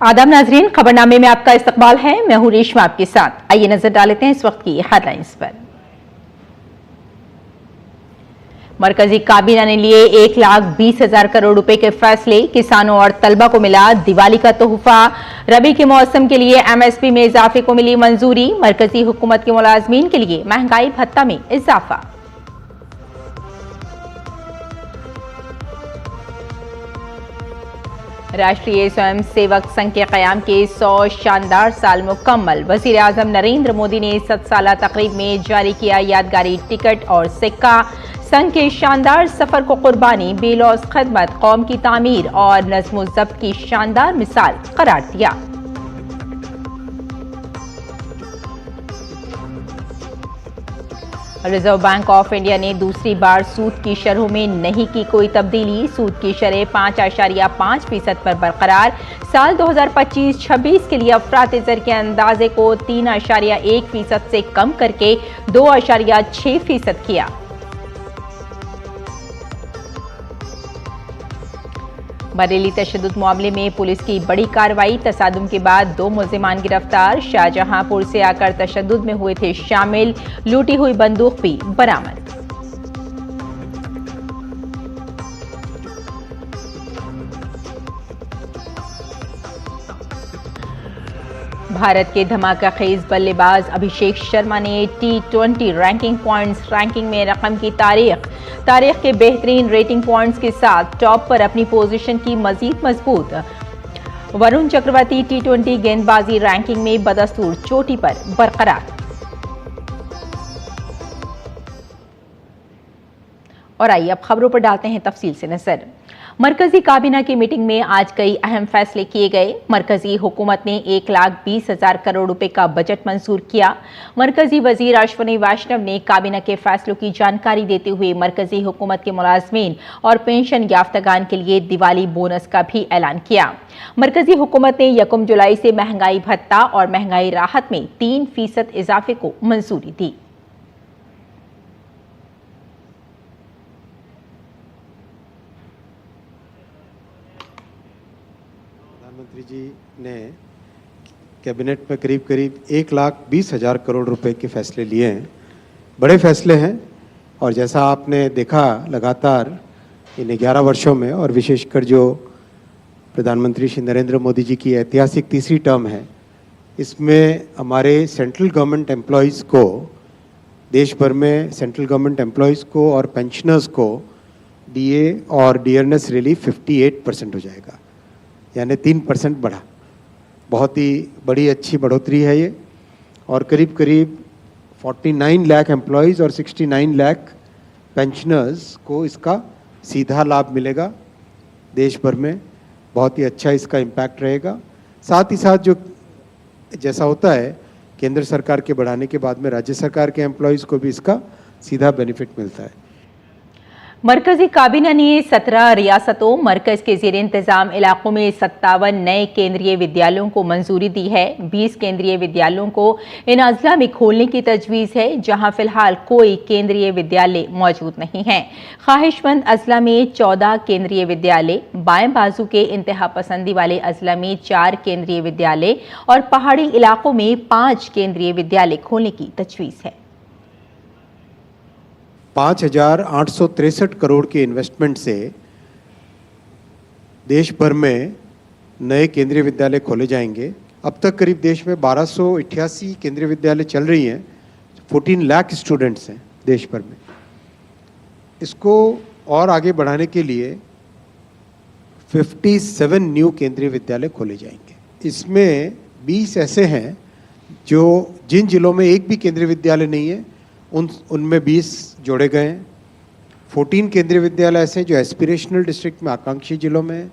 आदाब नाजरीन, खबरनामे में आपका इस्तकबाल है। मैं हूं रेशमा आपके साथ। आइए नजर डालते हैं इस वक्त की हेडलाइंस पर। मरकजी काबीना ने लिए 1,20,000 करोड़ रुपए के फैसले, किसानों और तलबा को मिला दिवाली का तोहफा। रबी के मौसम के लिए एमएसपी में इजाफे को मिली मंजूरी। मरकजी हुकूमत के मुलाजमीन के लिए महंगाई भत्ता में इजाफा। राष्ट्रीय स्वयंसेवक संघ के कयाम के 100 शानदार साल मुकम्मल। वजीर आजम नरेंद्र मोदी ने 7 साला तकरीब में जारी किया यादगारी टिकट और सिक्का। संघ के शानदार सफर को कुर्बानी, बेलौस खदमत, कौम की तामीर और नज़्म ज़ब्त की शानदार मिसाल करार दिया। रिजर्व बैंक ऑफ इंडिया ने दूसरी बार सूद की शरहों में नहीं की कोई तब्दीली। सूद की शरह 5.5% पर बरकरार। साल 2025-26 के लिए अफरात ज़र के अंदाजे को 3.1% से कम करके 2.6% किया। बरेली तशद्दुद मामले में पुलिस की बड़ी कार्रवाई। तसादुम के बाद 2 मुल्जिमान गिरफ्तार। शाहजहांपुर से आकर तशद्दुद में हुए थे शामिल। लूटी हुई बंदूक भी बरामद। भारत के धमाकाखेज बल्लेबाज अभिषेक शर्मा ने T20 रैंकिंग पॉइंट्स रैंकिंग में रकम की तारीख के बेहतरीन रेटिंग पॉइंट्स के साथ टॉप पर अपनी पोजीशन की मजीद मजबूत। वरुण चक्रवर्ती T20 गेंदबाजी रैंकिंग में बदस्तूर चोटी पर बरकरार। और आइए अब खबरों पर डालते हैं तफसील से नजर। मरकजी काबीना की मीटिंग में आज कई अहम फैसले किए गए। मरकजी हुकूमत ने 1,20,000 करोड़ रुपए का बजट मंजूर किया। मरकजी वजीर अश्विनी वैष्णव ने काबीना के फैसलों की जानकारी देते हुए मरकजी हुकूमत के मुलाजमीन और पेंशन याफ्तागान के लिए दिवाली बोनस का भी ऐलान किया। मरकजी हुकूमत ने 1 जुलाई से महंगाई भत्ता और महंगाई राहत में 3% इजाफे को मंजूरी दी। प्रधानमंत्री जी ने कैबिनेट में करीब 1,20,000 करोड़ रुपए के फैसले लिए हैं। बड़े फैसले हैं और जैसा आपने देखा लगातार इन 11 वर्षों में, और विशेषकर जो प्रधानमंत्री श्री नरेंद्र मोदी जी की ऐतिहासिक तीसरी टर्म है, इसमें हमारे सेंट्रल गवर्नमेंट एम्प्लॉयज़ को, देश भर में सेंट्रल गवर्नमेंट एम्प्लॉयज़ को और पेंशनर्स को डीए और डियरनेस रिलीफ 58% हो जाएगा, यानी 3% बढ़ा। बहुत ही बड़ी अच्छी बढ़ोतरी है ये। और करीब 49 लाख एम्प्लॉयज़ और 69 लाख पेंशनर्स को इसका सीधा लाभ मिलेगा। देश भर में बहुत ही अच्छा इसका इम्पैक्ट रहेगा। साथ ही साथ जो जैसा होता है केंद्र सरकार के बढ़ाने के बाद में राज्य सरकार के एम्प्लॉयज़ को भी इसका सीधा बेनिफिट मिलता है। मरकजी काबीना ने 17 रियासतों मरकज के जेर इंतजाम इलाकों में 57 नए केंद्रीय विद्यालयों को मंजूरी दी है। 20 केंद्रीय विद्यालयों को इन अजला में खोलने की तजवीज़ है, जहां फिलहाल कोई केंद्रीय विद्यालय मौजूद नहीं है। ख्वाहिशमंद अजला में 14 केंद्रीय विद्यालय, बाएं बाजू के इंतहा पसंदी वाले अजला में 4 केंद्रीय विद्यालय और पहाड़ी इलाकों में 5 केंद्रीय विद्यालय खोलने की तजवीज़ है। 5,863 करोड़ के इन्वेस्टमेंट से देश भर में नए केंद्रीय विद्यालय खोले जाएंगे। अब तक करीब देश में 1288 केंद्रीय विद्यालय चल रही हैं। 14 लाख स्टूडेंट्स हैं देश भर में। इसको और आगे बढ़ाने के लिए 57 न्यू केंद्रीय विद्यालय खोले जाएंगे। इसमें 20 ऐसे हैं जो जिन जिलों में एक भी केंद्रीय विद्यालय नहीं है उनमें 20 जोड़े गए हैं। 14 केंद्रीय विद्यालय ऐसे हैं जो एस्पिरेशनल डिस्ट्रिक्ट में आकांक्षी जिलों में हैं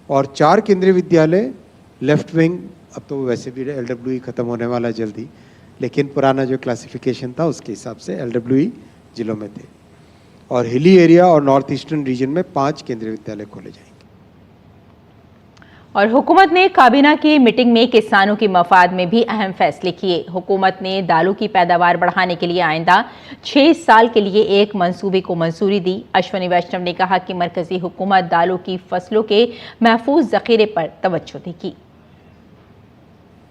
और 4 केंद्रीय विद्यालय लेफ्ट विंग, अब तो वैसे भी LWE ख़त्म होने वाला जल्दी, लेकिन पुराना जो क्लासिफिकेशन था उसके हिसाब से LWE जिलों में थे। और हिली एरिया और नॉर्थ ईस्टर्न रीजन में 5 केंद्रीय विद्यालय खोले जाएंगे। और हुकूमत ने काबीना की मीटिंग में किसानों के मफाद में भी अहम फैसले किए। हुकूमत ने दालों की पैदावार बढ़ाने के लिए आइंदा 6 साल के लिए एक मंसूबे को मंजूरी दी। अश्विनी वैष्णव ने कहा कि मरकजी हुकूमत दालों की फसलों के महफूज जखीरे पर तवज्जो देगी।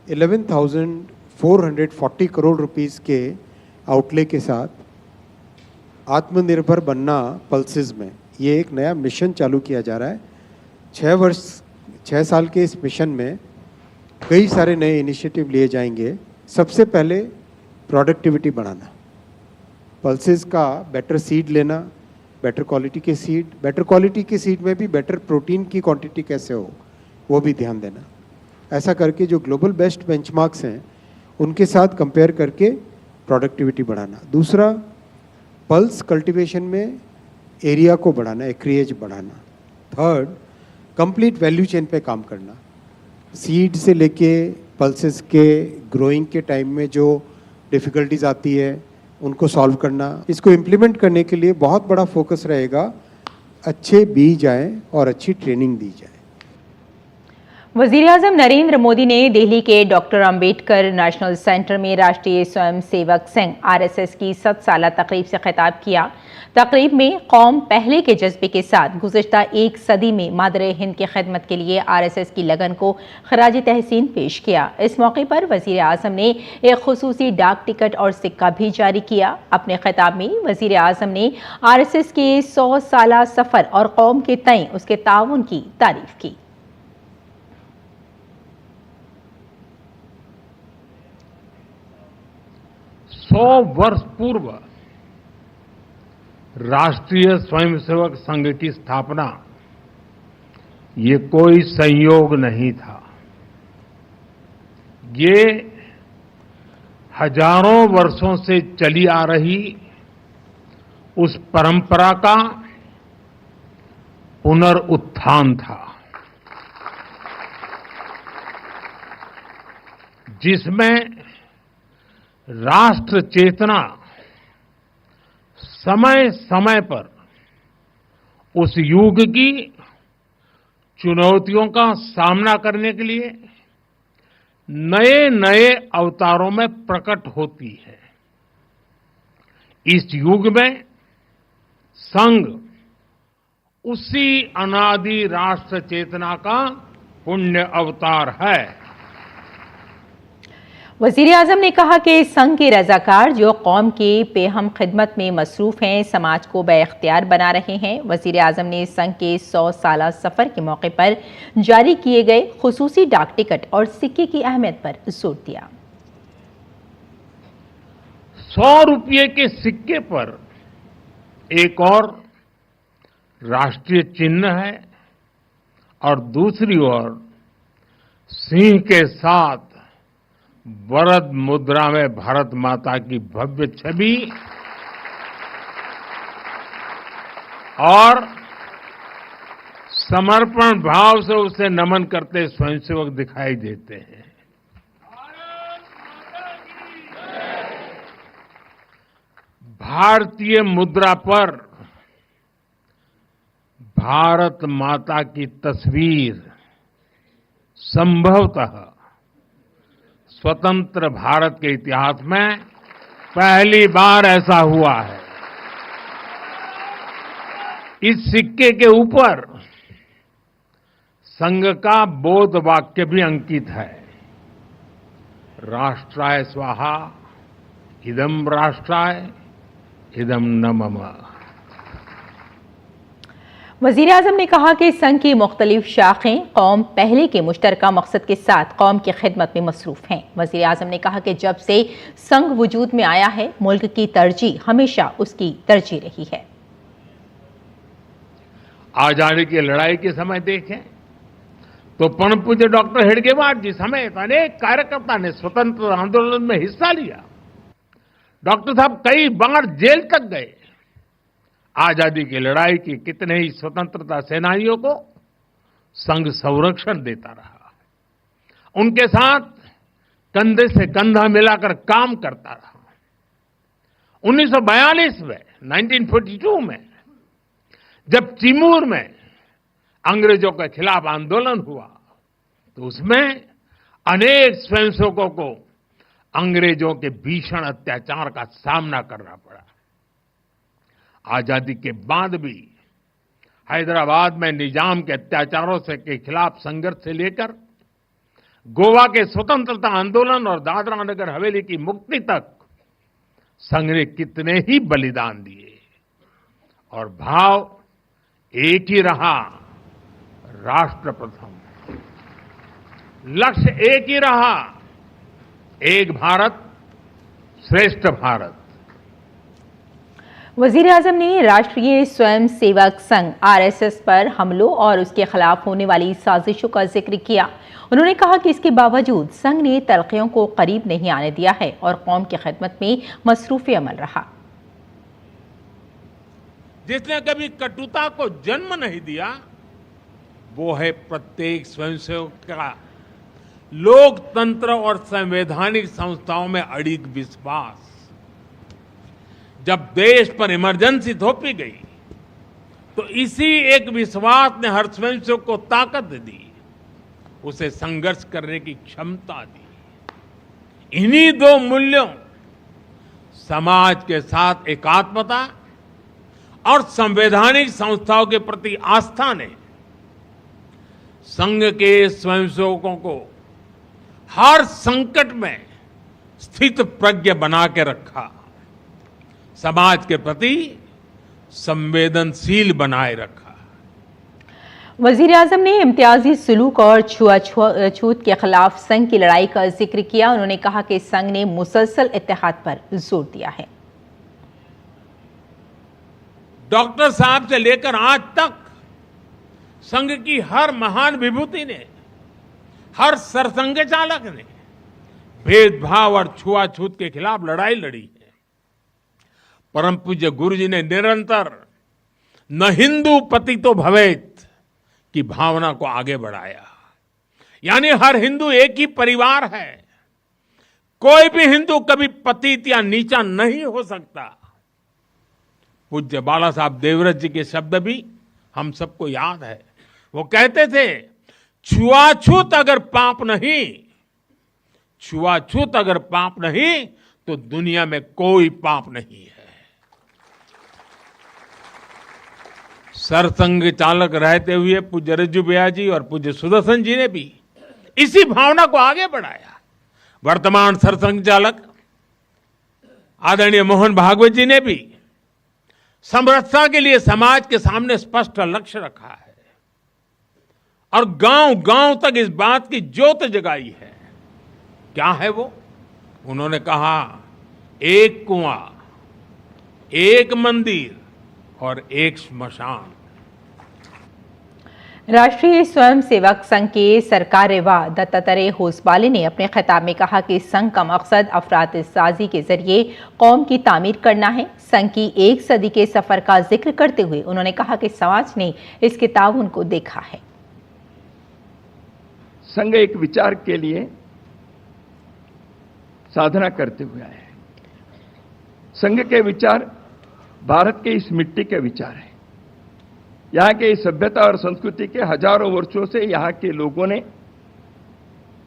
11,440 करोड़ रुपीस के आउटले के साथ आत्मनिर्भर बनना पल्सेस में ये एक नया मिशन चालू किया जा रहा है। 6 साल के इस मिशन में कई सारे नए इनिशिएटिव लिए जाएंगे। सबसे पहले प्रोडक्टिविटी बढ़ाना, पल्सेस का बेटर सीड लेना, बेटर क्वालिटी के सीड में भी बेटर प्रोटीन की क्वांटिटी कैसे हो वो भी ध्यान देना। ऐसा करके जो ग्लोबल बेस्ट बेंचमार्क्स हैं उनके साथ कंपेयर करके प्रोडक्टिविटी बढ़ाना। दूसरा, पल्स कल्टीवेशन में एरिया को बढ़ाना, एक्रिएज बढ़ाना। थर्ड, कंप्लीट वैल्यू चेन पे काम करना, सीड से लेके पल्सेस के ग्रोइंग के टाइम में जो डिफ़िकल्टीज आती है उनको सॉल्व करना। इसको इम्प्लीमेंट करने के लिए बहुत बड़ा फोकस रहेगा, अच्छे बीज आए और अच्छी ट्रेनिंग दी जाए। वज़ीर-ए-आज़म नरेंद्र मोदी ने दिल्ली के डॉक्टर अंबेडकर नेशनल सेंटर में राष्ट्रीय स्वयंसेवक संघ आरएसएस की 7 साला तकरीब से खिताब किया। तकरीब में कौम पहले के जज्बे के साथ गुज़िश्ता एक सदी में मादरे हिंद की खिदमत के लिए आरएसएस की लगन को खराज तहसीन पेश किया। इस मौके पर वज़ीर-ए-आज़म ने एक खुसूसी डाक टिकट और सिक्का भी जारी किया। अपने खिताब में वज़ीर-ए-आज़म ने आरएसएस के 100 साला सफ़र और कौम के तय उसके ताउन की तारीफ की। सौ वर्ष पूर्व राष्ट्रीय स्वयंसेवक संघ की स्थापना ये कोई संयोग नहीं था। ये हजारों वर्षों से चली आ रही उस परंपरा का पुनरुत्थान था, जिसमें राष्ट्र चेतना समय समय पर उस युग की चुनौतियों का सामना करने के लिए नए नए अवतारों में प्रकट होती है। इस युग में संघ उसी अनादि राष्ट्र चेतना का पुण्य अवतार है। वज़ीर-ए-आज़म ने कहा कि संघ के रज़ाकार जो कौम के बेहम खिदमत में मसरूफ़ हैं, समाज को बाइख्तियार बना रहे हैं। वज़ीर-ए-आज़म ने संघ के 100 साला सफ़र के मौके पर जारी किए गए खुसूसी डाक टिकट और सिक्के की अहमियत पर जोर दिया। 100 रुपये के सिक्के पर एक और राष्ट्रीय चिन्ह है और दूसरी ओर सिंह के साथ वरद मुद्रा में भारत माता की भव्य छवि और समर्पण भाव से उसे नमन करते स्वयंसेवक दिखाई देते हैं। भारतीय मुद्रा पर भारत माता की तस्वीर संभवतः स्वतंत्र भारत के इतिहास में पहली बार ऐसा हुआ है। इस सिक्के के ऊपर संघ का बोध वाक्य भी अंकित है, राष्ट्राय स्वाहा इदम राष्ट्राय इदम न मम। वज़ीर-ए-आज़म ने कहा कि संघ की मुख्तलिफ शाखें कौम पहले के मुश्तरका मकसद के साथ कौम की खिदमत में मसरूफ़ हैं। वज़ीर-ए-आज़म ने कहा कि जब से संघ वजूद में आया है, मुल्क की तरजीह हमेशा उसकी तरजीह रही है। आजादी की लड़ाई के समय देखें तो परम पूज्य डॉक्टर हेडगेवार जी समेत अनेक कार्यकर्ता ने स्वतंत्र आंदोलन में हिस्सा लिया। डॉक्टर साहब कई बार जेल तक गए। आजादी की लड़ाई की कितने ही स्वतंत्रता सेनानियों को संघ संरक्षण देता रहा, उनके साथ कंधे से कंधा मिलाकर काम करता रहा। 1942 में 1942 में जब तिमूर में अंग्रेजों के खिलाफ आंदोलन हुआ तो उसमें अनेक स्वयंसेवकों को अंग्रेजों के भीषण अत्याचार का सामना करना पड़ा। आजादी के बाद भी हैदराबाद में निजाम के अत्याचारों के खिलाफ संघर्ष से लेकर गोवा के स्वतंत्रता आंदोलन और दादरा नगर हवेली की मुक्ति तक संघ ने कितने ही बलिदान दिए और भाव एक ही रहा, राष्ट्र प्रथम। लक्ष्य एक ही रहा, एक भारत श्रेष्ठ भारत। वजीर आजम ने राष्ट्रीय स्वयं सेवक संघ आरएसएस पर हमलों और उसके खिलाफ होने वाली साजिशों का जिक्र किया। उन्होंने कहा कि इसके बावजूद संघ ने तरक्कियों को करीब नहीं आने दिया है और कौम की खिदमत में मसरूफ अमल रहा। जिसने कभी कटुता को जन्म नहीं दिया, वो है प्रत्येक स्वयंसेवक का लोकतंत्र और संवैधानिक संस्थाओं में अडिग विश्वास। जब देश पर इमरजेंसी थोपी गई तो इसी एक विश्वास ने हर स्वयंसेवक को ताकत दी, उसे संघर्ष करने की क्षमता दी। इन्हीं दो मूल्यों, समाज के साथ एकात्मता और संवैधानिक संस्थाओं के प्रति आस्था ने संघ के स्वयंसेवकों को हर संकट में स्थित प्रज्ञ बना के रखा, समाज के प्रति संवेदनशील बनाए रखा। वजीर आजम ने इम्तियाजी सुलूक और छुआछूत के खिलाफ संघ की लड़ाई का जिक्र किया। उन्होंने कहा कि संघ ने मुसलसल इत्तेहाद पर जोर दिया है। डॉक्टर साहब से लेकर आज तक संघ की हर महान विभूति ने, हर सरसंघ चालक ने भेदभाव और छुआछूत के खिलाफ लड़ाई लड़ी है। परम पूज्य गुरु जी ने निरंतर न हिंदू पतितो भवेत की भावना को आगे बढ़ाया, यानी हर हिंदू एक ही परिवार है, कोई भी हिंदू कभी पतित या नीचा नहीं हो सकता। पूज्य बाला साहब देवव्रत जी के शब्द भी हम सबको याद है। वो कहते थे, छुआछूत अगर पाप नहीं, छुआछूत अगर पाप नहीं तो दुनिया में कोई पाप नहीं है। सरसंघ चालक रहते हुए पूज्य रज्जू भैया जी और पूज्य सुदर्शन जी ने भी इसी भावना को आगे बढ़ाया। वर्तमान सरसंघ चालक आदरणीय मोहन भागवत जी ने भी समरसता के लिए समाज के सामने स्पष्ट लक्ष्य रखा है और गांव-गांव तक इस बात की ज्योत जगाई है। क्या है वो? उन्होंने कहा, एक कुआं, एक मंदिर और एक श्मशान। राष्ट्रीय स्वयं सेवक संघ के सरकार्यवाह दत्तात्रेय होसबाले ने अपने खिताब में कहा कि संघ का मकसद अफरात-ए-साजी के जरिए कौम की तामीर करना है। संघ की 1 सदी के सफर का जिक्र करते हुए उन्होंने कहा कि समाज ने इसके ताउन को देखा है। संघ एक विचार के लिए साधना करते हुए आए हैं। संघ के विचार भारत के इस मिट्टी के विचार हैं। यहाँ के इस सभ्यता और संस्कृति के हजारों वर्षों से यहाँ के लोगों ने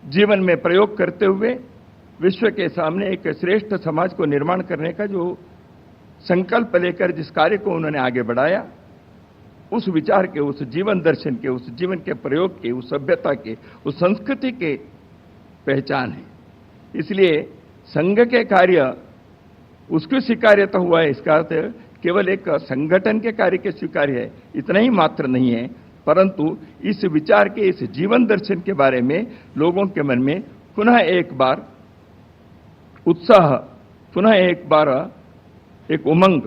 जीवन में प्रयोग करते हुए विश्व के सामने एक श्रेष्ठ समाज को निर्माण करने का जो संकल्प लेकर जिस कार्य को उन्होंने आगे बढ़ाया, उस विचार के, उस जीवन दर्शन के, उस जीवन के प्रयोग के, उस सभ्यता के, उस संस्कृति के पहचान है। इसलिए संघ के कार्य उसको स्वीकार्यता हुआ है। इसका अर्थ केवल एक संगठन के कार्य के स्वीकार्य है इतना ही मात्र नहीं है, परंतु इस विचार के, इस जीवन दर्शन के बारे में लोगों के मन में पुनः एक बार उत्साह, पुनः एक बार एक उमंग,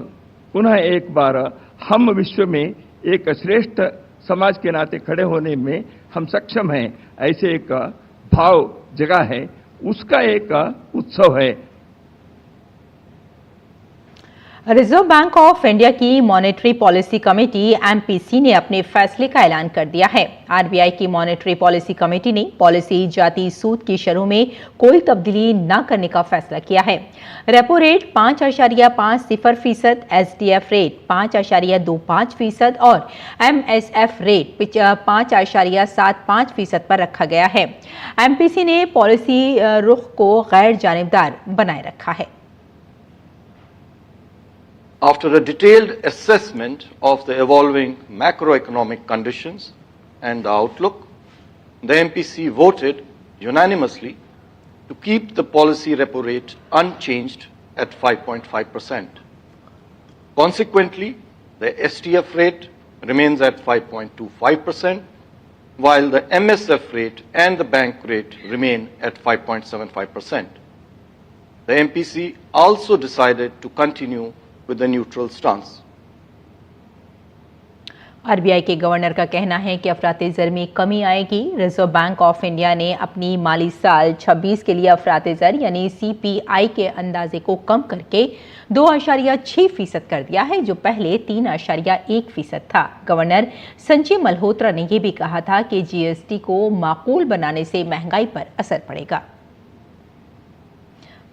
पुनः एक बार हम विश्व में एक श्रेष्ठ समाज के नाते खड़े होने में हम सक्षम हैं, ऐसे एक भाव जगा है, उसका एक उत्सव है। रिजर्व बैंक ऑफ इंडिया की मॉनेटरी पॉलिसी कमेटी एमपीसी ने अपने फैसले का ऐलान कर दिया है। आरबीआई की मॉनेटरी पॉलिसी कमेटी ने पॉलिसी जाती सूद की शरहों में कोई तब्दीली न करने का फैसला किया है। रेपो रेट 5.50%, एसडीएफ रेट 5.25% और एमएसएफ रेट 5.75% पर रखा गया है। एमपीसी ने पॉलिसी रुख को गैर जानिबदार बनाए रखा है। After a detailed assessment of the evolving macroeconomic conditions and the outlook, the MPC voted unanimously to keep the policy repo rate unchanged at 5.5%. Consequently, the STF rate remains at 5.25%, while the MSF rate and the bank rate remain at 5.75%. The MPC also decided to continue with a neutral stance. RBI के governor का कहना है कि अफरात-ए-ज़र में कमी आएगी। Reserve bank of India ने अपनी माली साल 26 के लिए अफरात-ए-ज़र यानी सीपीआई के अंदाजे को कम करके 2.6% कर दिया है, जो पहले 3.1% था। गवर्नर संजय मल्होत्रा ने यह भी कहा था कि जीएसटी को माकूल बनाने से महंगाई पर असर पड़ेगा।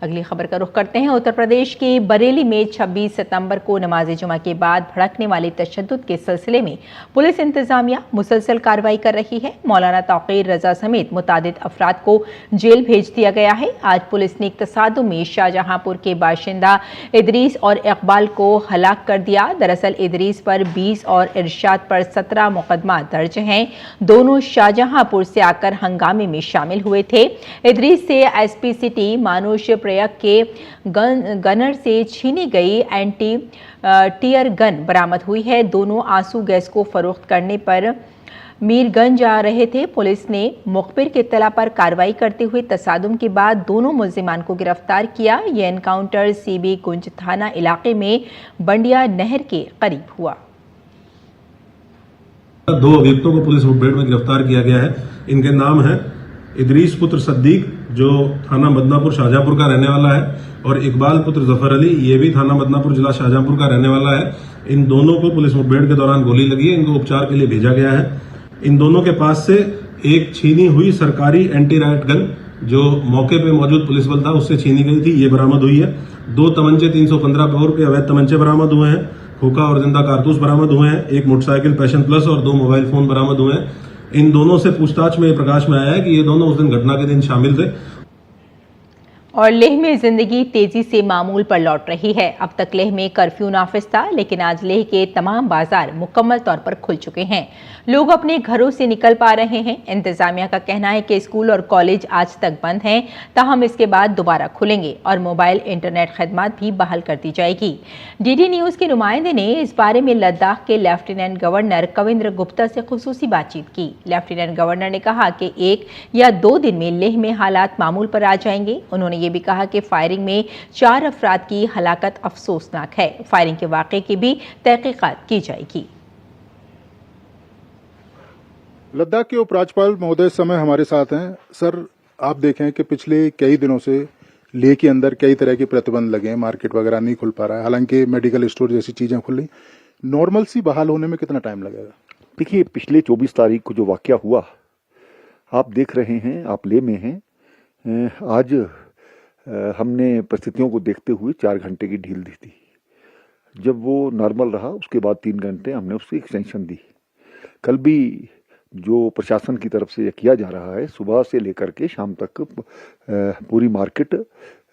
अगली खबर का रुख करते हैं। उत्तर प्रदेश के बरेली में 26 सितंबर को नमाज जुमा के बाद भड़कने वाले तशद्दुद के सिलसिले में पुलिस इंतजामिया मुसलसल कार्रवाई कर रही है। मौलाना तौकीर रजा समेत मुतादिद अफराद को जेल भेज दिया गया है। आज पुलिस ने एक तसादुम में शाहजहांपुर के बाशिंदा इदरीस और इकबाल को हलाक कर दिया। दरअसल इदरीस पर 20 और इरशाद पर 17 मुकदमा दर्ज हैं। दोनों शाहजहांपुर से आकर हंगामे में शामिल हुए थे। इदरीस से एसपी सिटी मानुष प्रयाग के गनर से छीनी गई एंटी टीयर गन बरामद हुई है। दोनों आंसू गैस को फरोख्त करने पर मीरगंज जा रहे थे। पुलिस ने मुखबिर की इत्तला पर कार्रवाई करते हुए तसादुम के बाद दोनों मुल्जिमान को गिरफ्तार किया। यह एनकाउंटर सीबी गुंज थाना इलाके में बंडिया नहर के करीब हुआ। 2 अभियुक्तों को पुलिस मुठभेड़ में गिरफ्तार किया गया है। इनके नाम है इदरीस पुत्र सद्दीक, जो थाना बदनापुर शाहजहांपुर का रहने वाला है, और इकबाल पुत्र जफर अली, ये भी थाना बदनापुर जिला शाहजहांपुर का रहने वाला है। इन दोनों को पुलिस मुठभेड़ के दौरान गोली लगी है। इनको उपचार के लिए भेजा गया है। इन दोनों के पास से एक छीनी हुई सरकारी एंटी राइट गन, जो मौके पे मौजूद पुलिस बल था उससे छीनी गई थी, ये बरामद हुई है। 2 तमंचे 315 बोर के अवैध तमंचे बरामद हुए हैं। हुक्का और जिंदा कारतूस बरामद हुए हैं। एक मोटरसाइकिल पैशन प्लस और 2 मोबाइल फोन बरामद हुए हैं। इन दोनों से पूछताछ में प्रकाश में आया है कि ये दोनों उस दिन घटना के दिन शामिल थे। और लेह में जिंदगी तेजी से मामूल पर लौट रही है। अब तक लेह में कर्फ्यू नाफिज था, लेकिन आज लेह के तमाम बाजार मुकम्मल तौर पर खुल चुके हैं। लोग अपने घरों से निकल पा रहे हैं। इंतजामिया का कहना है कि स्कूल और कॉलेज आज तक बंद हैं, ताहम इसके बाद दोबारा खुलेंगे और मोबाइल इंटरनेट खदमात भी बहाल कर दी जाएगी। डीडी न्यूज के नुमाइंदे ने इस बारे में लद्दाख के लेफ्टिनेंट गवर्नर कविंद्र गुप्ता से खुसूसी बातचीत की। लेफ्टिनेंट गवर्नर ने कहा कि 1 या 2 दिन में लेह में हालात मामूल पर आ जाएंगे। उन्होंने ये भी कहा कि फायरिंग में 4 अफराद की हलाकत अफसोसनाक है। फायरिंग के वाक़े की भी तहकीकात की जाएगी। लद्दाख के उपराज्यपाल महोदय इस समय हमारे साथ हैं। सर, आप देखें कि पिछले कई दिनों से लेह के अंदर कई तरह के प्रतिबंध लगे हैं, मार्केट वगैरह नहीं खुल पा रहा है, हालांकि मेडिकल स्टोर जैसी चीजें खुल रही। नॉर्मल सी बहाल होने में कितना टाइम लगेगा? देखिए, पिछले 24 तारीख को जो वाकया हुआ, आप देख रहे हैं, आप लेह में हैं। आज हमने परिस्थितियों को देखते हुए 4 घंटे की ढील दी थी। जब वो नॉर्मल रहा, उसके बाद 3 घंटे हमने उसकी एक्सटेंशन दी। कल भी जो प्रशासन की तरफ से यह किया जा रहा है, सुबह से लेकर के शाम तक पूरी मार्केट,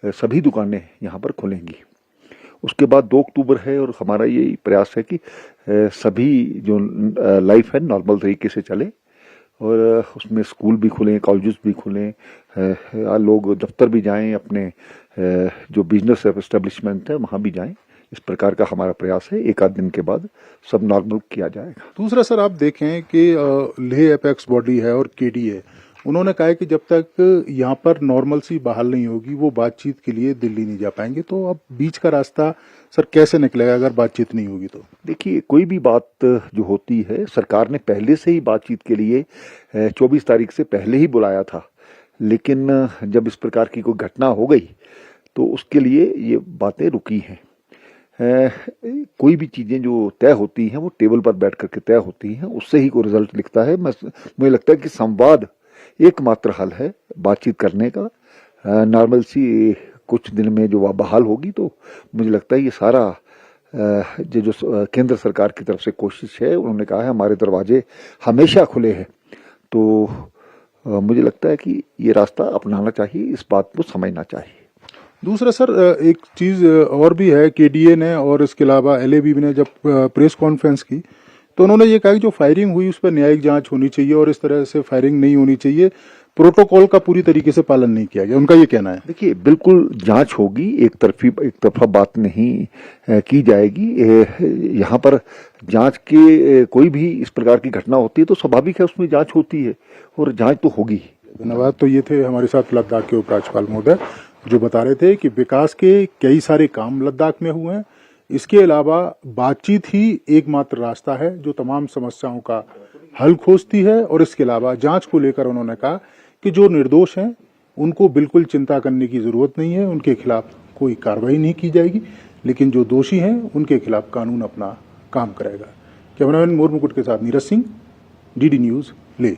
सभी दुकानें यहाँ पर खुलेंगी। उसके बाद 2 अक्टूबर है और हमारा ये प्रयास है कि सभी जो लाइफ है नॉर्मल तरीके से चले और उसमें स्कूल भी खुलें, कॉलेजेस भी खुलें, लोग दफ्तर भी जाएं, अपने जो बिजनेस एस्टेब्लिशमेंट है वहाँ भी जाएं। इस प्रकार का हमारा प्रयास है। 1 आध दिन के बाद सब नॉर्मल किया जाएगा। दूसरा सर, आप देखें कि लेह एपेक्स बॉडी है और केडी है, उन्होंने कहा है कि जब तक यहाँ पर नॉर्मल सी बहाल नहीं होगी वो बातचीत के लिए दिल्ली नहीं जा पाएंगे। तो अब बीच का रास्ता सर कैसे निकलेगा अगर बातचीत नहीं होगी तो? देखिए, कोई भी बात जो होती है, सरकार ने पहले से ही बातचीत के लिए 24 तारीख से पहले ही बुलाया था, लेकिन जब इस प्रकार की कोई घटना हो गई तो उसके लिए ये बातें रुकी हैं। कोई भी चीजें जो तय होती हैं वो टेबल पर बैठ करके तय होती हैं, उससे ही कोई रिजल्ट दिखता है। मुझे लगता है कि संवाद एकमात्र हल है बातचीत करने का। नॉर्मल सी कुछ दिन में जो बहाल होगी तो मुझे लगता है ये सारा जो केंद्र सरकार की तरफ से कोशिश है, उन्होंने कहा है हमारे दरवाजे हमेशा खुले हैं, तो मुझे लगता है कि ये रास्ता अपनाना चाहिए, इस बात को समझना चाहिए। दूसरा सर, एक चीज और भी है, केडीए ने और इसके अलावा एलएबी ने जब प्रेस कॉन्फ्रेंस की तो उन्होंने ये कहा कि जो फायरिंग हुई उस पर न्यायिक जांच होनी चाहिए और इस तरह से फायरिंग नहीं होनी चाहिए, प्रोटोकॉल का पूरी तरीके से पालन नहीं किया गया, उनका ये कहना है। देखिए, बिल्कुल जांच होगी, एक तरफा बात नहीं की जाएगी। यहाँ पर जांच के कोई भी इस प्रकार की घटना होती है तो स्वाभाविक है उसमें जांच होती है और जांच तो होगी। धन्यवाद। तो ये थे हमारे साथ लद्दाख के उपराज्यपाल महोदय जो बता रहे थे कि विकास के कई सारे काम लद्दाख में हुए हैं। इसके अलावा बातचीत ही एकमात्र रास्ता है जो तमाम समस्याओं का हल खोजती है, और इसके अलावा जांच को लेकर उन्होंने कहा कि जो निर्दोष हैं उनको बिल्कुल चिंता करने की जरूरत नहीं है, उनके खिलाफ कोई कार्रवाई नहीं की जाएगी, लेकिन जो दोषी हैं उनके खिलाफ कानून अपना काम करेगा। कैमरामैन मोर मुकुट के साथ नीरज सिंह, डीडी न्यूज, ले।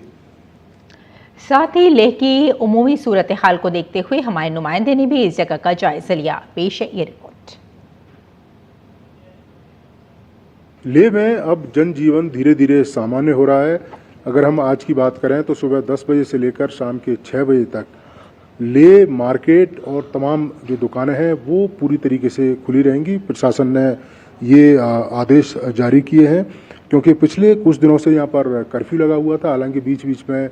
साथ ही लेह की उमूमी सूरत हाल को देखते हुए हमारे नुमाइंदे ने भी इस जगह का जायजा लिया। पेश है ये रिपोर्ट। लेह में अब जनजीवन धीरे धीरे सामान्य हो रहा है। अगर हम आज की बात करें तो सुबह 10 बजे से लेकर शाम के 6 बजे तक लेह मार्केट और तमाम जो दुकानें हैं वो पूरी तरीके से खुली रहेंगी। प्रशासन ने ये आदेश जारी किए हैं क्योंकि पिछले कुछ दिनों से यहाँ पर कर्फ्यू लगा हुआ था। हालांकि बीच बीच में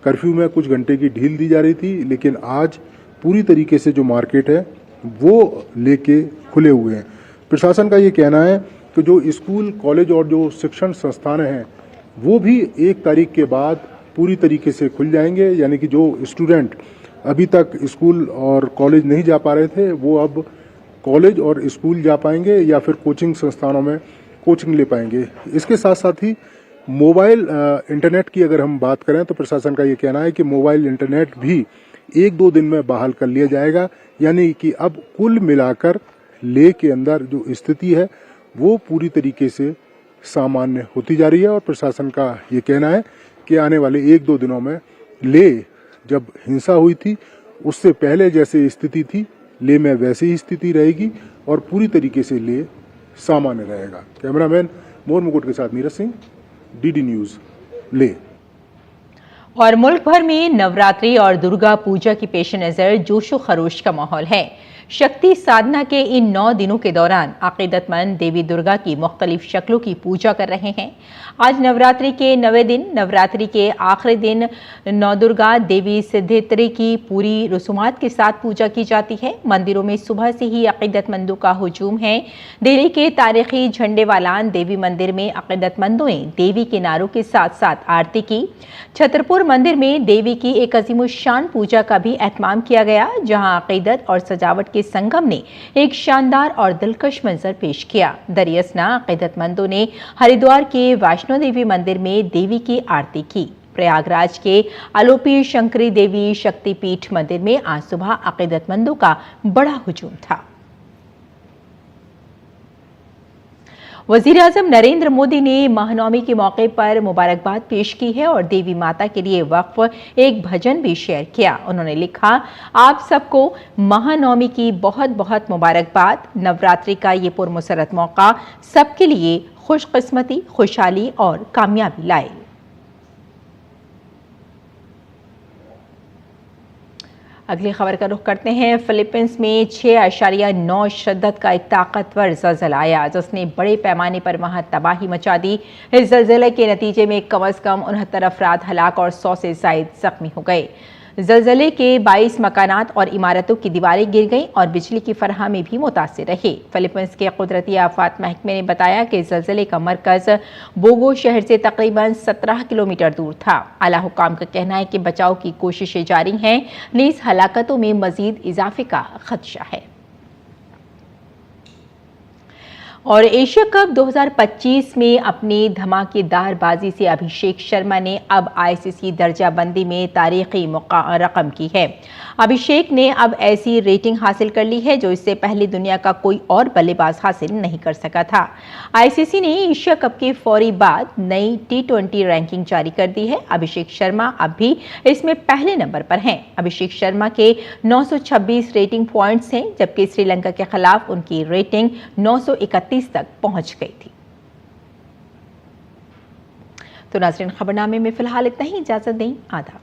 कर्फ्यू में कुछ घंटे की ढील दी जा रही थी, लेकिन आज पूरी तरीके से जो मार्केट है वो लेके खुले हुए हैं। प्रशासन का ये कहना है कि जो स्कूल, कॉलेज और जो शिक्षण संस्थान हैं वो भी 1 तारीख के बाद पूरी तरीके से खुल जाएंगे। यानी कि जो स्टूडेंट अभी तक स्कूल और कॉलेज नहीं जा पा रहे थे वो अब कॉलेज और स्कूल जा पाएंगे या फिर कोचिंग संस्थानों में कोचिंग ले पाएंगे। इसके साथ साथ ही मोबाइल इंटरनेट की अगर हम बात करें तो प्रशासन का ये कहना है कि मोबाइल इंटरनेट भी 1-2 दिन में बहाल कर लिया जाएगा। यानी कि अब कुल मिलाकर लेह के अंदर जो स्थिति है वो पूरी तरीके से सामान्य होती जा रही है। और प्रशासन का ये कहना है कि आने वाले 1-2 दिनों में लेह जब हिंसा हुई थी उससे पहले जैसे स्थिति थी लेह में वैसी ही स्थिति रहेगी और पूरी तरीके से लेह सामान्य रहेगा। कैमरामैन मोर मुकुट के साथ नीरज सिंह, डीडी न्यूज, लेह। और मुल्क भर में नवरात्रि और दुर्गा पूजा की पेश नजर जोशो खरोश का माहौल है। शक्ति साधना के इन 9 दिनों के दौरान अकीदतमंद देवी दुर्गा की मुख्तलिफ शक्लों की पूजा कर रहे हैं। आज नवरात्रि के 9वें दिन, नवरात्रि के आखिरी दिन नवदुर्गा देवी सिद्धित्री की पूरी रसूमात के साथ पूजा की जाती है। मंदिरों में सुबह से ही अकीदतमंदों का हुजूम है। दिल्ली के तारीखी झंडेवालान देवी मंदिर में अकीदतमंदों ने देवी के नारों के साथ साथ आरती की। छतरपुर मंदिर में देवी की एक अजीमुशान पूजा का भी एहतमाम किया गया, जहां अकीदत और सजावट के संगम ने एक शानदार और दिलकश मंजर पेश किया। दरियासना अकीदतमंदों ने हरिद्वार के वैष्णो देवी मंदिर में देवी की आरती की। प्रयागराज के आलोपी शंकरी देवी शक्तिपीठ मंदिर में आज सुबह अकीदतमंदों का बड़ा हुजूम था। वज़ीर-ए-आज़म नरेंद्र मोदी ने महानवमी के मौके पर मुबारकबाद पेश की है और देवी माता के लिए वक्फ एक भजन भी शेयर किया। उन्होंने लिखा, आप सबको महानवमी की बहुत बहुत मुबारकबाद। नवरात्रि का ये पुरमसरत मौका सबके लिए खुशकिस्मती, खुशहाली और कामयाबी लाए। अगली खबर का रुख करते हैं। फिलीपींस में 6.9 शिद्दत का एक ताकतवर ज़लज़ला आया जिसने बड़े पैमाने पर वहां तबाही मचा दी। इस ज़लज़ले के नतीजे में कम से कम 69 अफराद हलाक और 100 से ज़ायद जख्मी हो गए। ज़लज़ले के 22 मकानात और इमारतों की दीवारें गिर गईं और बिजली की फराहमी भी मुतासिर रही। फिलीपींस के कुदरती आफात महकमे ने बताया कि ज़लज़ले का मरकज़ बोगो शहर से तकरीबन 17 किलोमीटर दूर था। आला हुकाम का कहना है कि बचाव की कोशिशें जारी हैं, नीज़ हलाकतों में मजीद इजाफे का खदशा है। और एशिया कप 2025 में अपनी धमाकेदार बाजी से अभिषेक शर्मा ने अब आईसीसी दर्जाबंदी में तारीखी रकम की है। अभिषेक ने अब ऐसी रेटिंग हासिल कर ली है जो इससे पहले दुनिया का कोई और बल्लेबाज हासिल नहीं कर सका था। आईसीसी ने एशिया कप के फौरी बाद नई T20 रैंकिंग जारी कर दी है। अभिषेक शर्मा अब भी इसमें पहले नंबर पर हैं। अभिषेक शर्मा के 926 रेटिंग पॉइंट्स हैं, जबकि श्रीलंका के खिलाफ उनकी रेटिंग 931 तक पहुंच गई थी। तो नाज़रीन, खबरनामे में फिलहाल इतना ही। इजाजत दें। आदाब।